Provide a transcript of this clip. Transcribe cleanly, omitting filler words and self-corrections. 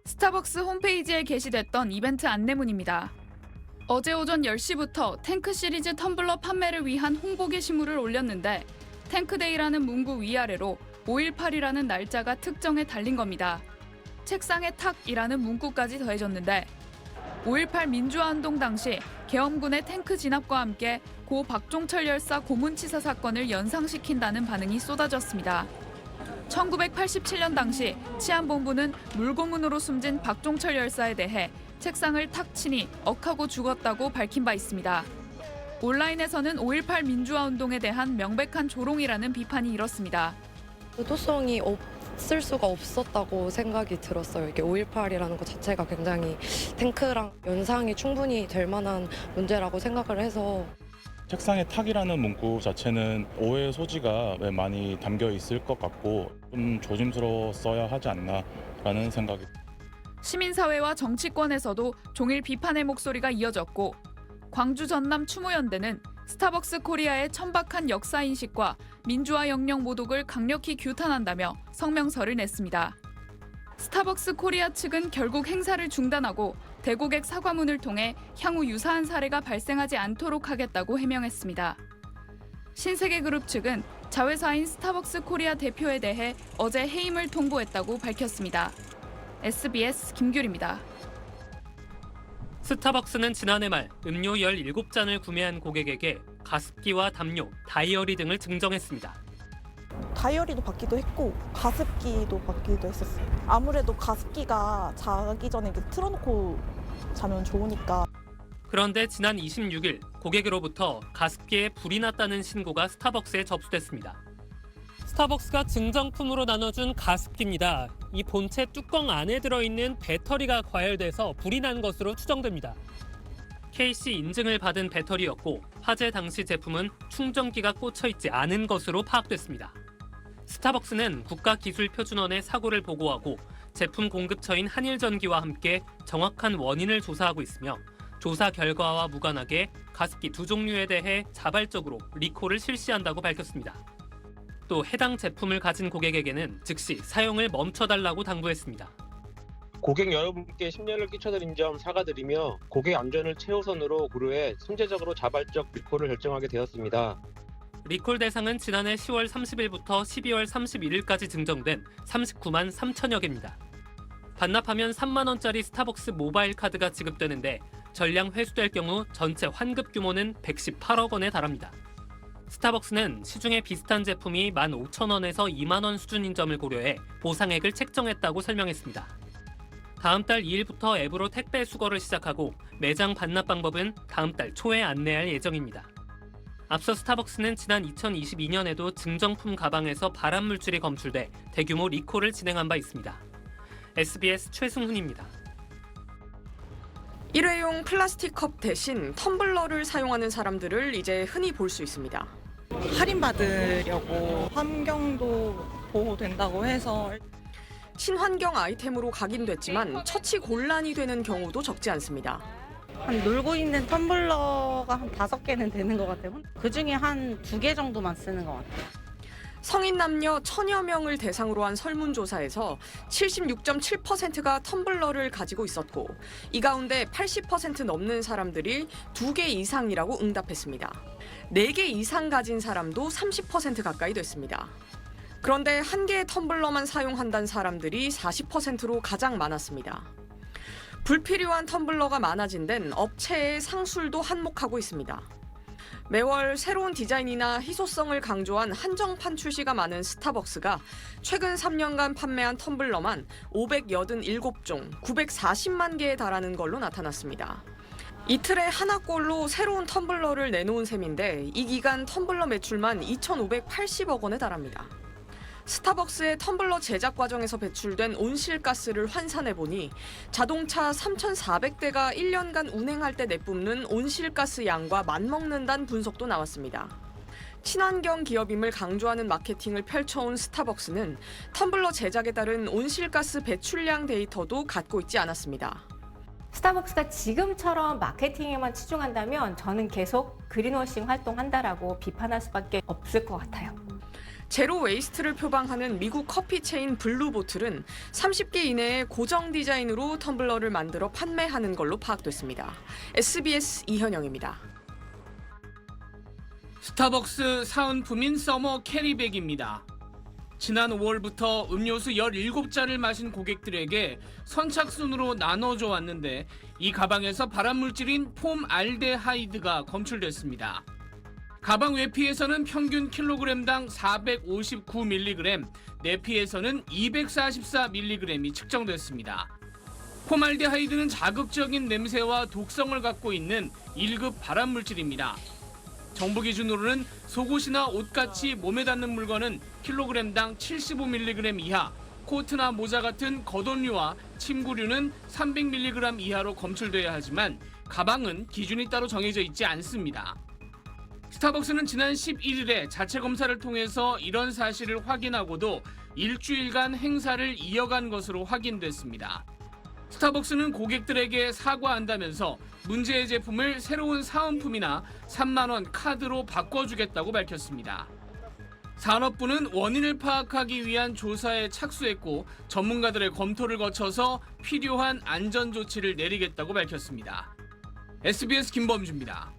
스타벅스 홈페이지에 게시됐던 이벤트 안내문입니다. 어제 오전 10시부터 탱크 시리즈 텀블러 판매를 위한 홍보 게시물을 올렸는데 탱크데이라는 문구 위아래로 5.18이라는 날짜가 특정에 달린 겁니다. 책상에 탁이라는 문구까지 더해졌는데 5.18 민주화운동 당시 계엄군의 탱크 진압과 함께 고 박종철 열사 고문치사 사건을 연상시킨다는 반응이 쏟아졌습니다. 1987년 당시 치안본부는 물고문으로 숨진 박종철 열사에 대해 책상을 탁 치니 억하고 죽었다고 밝힌 바 있습니다. 온라인에서는 5.18 민주화운동에 대한 명백한 조롱이라는 비판이 일었습니다. 의도성이 없을 수가 없었다고 생각이 들었어요. 이게 5.18이라는 것 자체가 굉장히 탱크랑 연상이 충분히 될 만한 문제라고 생각을 해서 책상에 탁이라는 문구 자체는 오해의 소지가 많이 담겨 있을 것 같고 좀 조심스러웠어야 하지 않나라는 생각이. 시민사회와 정치권에서도 종일 비판의 목소리가 이어졌고 광주 전남 추모연대는 스타벅스 코리아의 천박한 역사인식과 민주화 영역 모독을 강력히 규탄한다며 성명서를 냈습니다. 스타벅스 코리아 측은 결국 행사를 중단하고 대고객 사과문을 통해 향후 유사한 사례가 발생하지 않도록 하겠다고 해명했습니다. 신세계그룹 측은 자회사인 스타벅스 코리아 대표에 대해 어제 해임을 통보했다고 밝혔습니다. SBS 김규리입니다. 스타벅스는 지난해 말 음료 17잔을 구매한 고객에게 가습기와 담요, 다이어리 등을 증정했습니다. 다이어리도 받기도 했고 가습기도 받기도 했었어요. 아무래도 가습기가 자기 전에 이렇게 틀어놓고 자면 좋으니까. 그런데 지난 26일 고객으로부터 가습기에 불이 났다는 신고가 스타벅스에 접수됐습니다. 스타벅스가 증정품으로 나눠준 가습기입니다. 이 본체 뚜껑 안에 들어있는 배터리가 과열돼서 불이 난 것으로 추정됩니다. KC 인증을 받은 배터리였고 화재 당시 제품은 충전기가 꽂혀있지 않은 것으로 파악됐습니다. 스타벅스는 국가기술표준원에 사고를 보고하고 제품 공급처인 한일전기와 함께 정확한 원인을 조사하고 있으며 조사 결과와 무관하게 가습기 두 종류에 대해 자발적으로 리콜을 실시한다고 밝혔습니다. 또 해당 제품을 가진 고객에게는 즉시 사용을 멈춰달라고 당부했습니다. 고객 여러분께 심려를 끼쳐드린 점 사과드리며 고객 안전을 최우선으로 고려해 선제적으로 자발적 리콜을 결정하게 되었습니다. 리콜 대상은 지난해 10월 30일부터 12월 31일까지 증정된 39만 3천여 개입니다. 반납하면 3만 원짜리 스타벅스 모바일 카드가 지급되는데 전량 회수될 경우 전체 환급 규모는 118억 원에 달합니다. 스타벅스는 시중에 비슷한 제품이 15,000원에서 2만 원 수준인 점을 고려해 보상액을 책정했다고 설명했습니다. 다음 달 2일부터 앱으로 택배 수거를 시작하고 매장 반납 방법은 다음 달 초에 안내할 예정입니다. 앞서 스타벅스는 지난 2022년에도 증정품 가방에서 발암 물질이 검출돼 대규모 리콜을 진행한 바 있습니다. SBS 최승훈입니다. 일회용 플라스틱 컵 대신 텀블러를 사용하는 사람들을 이제 흔히 볼 수 있습니다. 할인받으려고 환경도 보호된다고 해서 친환경 아이템으로 각인됐지만 처치 곤란이 되는 경우도 적지 않습니다. 한 놀고 있는 텀블러가 한 5개는 되는 것 같아요. 그중에 한 2개 정도만 쓰는 것 같아요. 성인 남녀 1000여 명을 대상으로 한 설문조사에서 76.7%가 텀블러를 가지고 있었고 이 가운데 80% 넘는 사람들이 2개 이상이라고 응답했습니다. 4개 이상 가진 사람도 30% 가까이 됐습니다. 그런데 1개의 텀블러만 사용한다는 사람들이 40%로 가장 많았습니다. 불필요한 텀블러가 많아진 데는 업체의 상술도 한몫하고 있습니다. 매월 새로운 디자인이나 희소성을 강조한 한정판 출시가 많은 스타벅스가 최근 3년간 판매한 텀블러만 587종, 940만 개에 달하는 걸로 나타났습니다. 이틀에 하나꼴로 새로운 텀블러를 내놓은 셈인데 이 기간 텀블러 매출만 2,580억 원에 달합니다. 스타벅스의 텀블러 제작 과정에서 배출된 온실가스를 환산해보니 자동차 3,400대가 1년간 운행할 때 내뿜는 온실가스 양과 맞먹는다는 분석도 나왔습니다. 친환경 기업임을 강조하는 마케팅을 펼쳐온 스타벅스는 텀블러 제작에 따른 온실가스 배출량 데이터도 갖고 있지 않았습니다. 스타벅스가 지금처럼 마케팅에만 치중한다면 저는 계속 그린워싱 활동한다라고 비판할 수밖에 없을 것 같아요. 제로 웨이스트를 표방하는 미국 커피 체인 블루보틀은 30개 이내에 고정 디자인으로 텀블러를 만들어 판매하는 걸로 파악됐습니다. SBS 이현영입니다. 스타벅스 사은품인 서머 캐리백입니다. 지난 5월부터 음료수 17잔을 마신 고객들에게 선착순으로 나눠줘 왔는데 이 가방에서 발암물질인 폼알데하이드가 검출됐습니다. 가방 외피에서는 평균 킬로그램당 459mg, 내피에서는 244mg이 측정됐습니다. 폼알데하이드는 자극적인 냄새와 독성을 갖고 있는 1급 발암물질입니다. 정부 기준으로는 속옷이나 옷같이 몸에 닿는 물건은 킬로그램당 75mg 이하, 코트나 모자 같은 겉옷류와 침구류는 300mg 이하로 검출돼야 하지만 가방은 기준이 따로 정해져 있지 않습니다. 스타벅스는 지난 11일에 자체 검사를 통해서 이런 사실을 확인하고도 일주일간 행사를 이어간 것으로 확인됐습니다. 스타벅스는 고객들에게 사과한다면서 문제의 제품을 새로운 사은품이나 3만 원 카드로 바꿔주겠다고 밝혔습니다. 산업부는 원인을 파악하기 위한 조사에 착수했고 전문가들의 검토를 거쳐서 필요한 안전 조치를 내리겠다고 밝혔습니다. SBS 김범주입니다.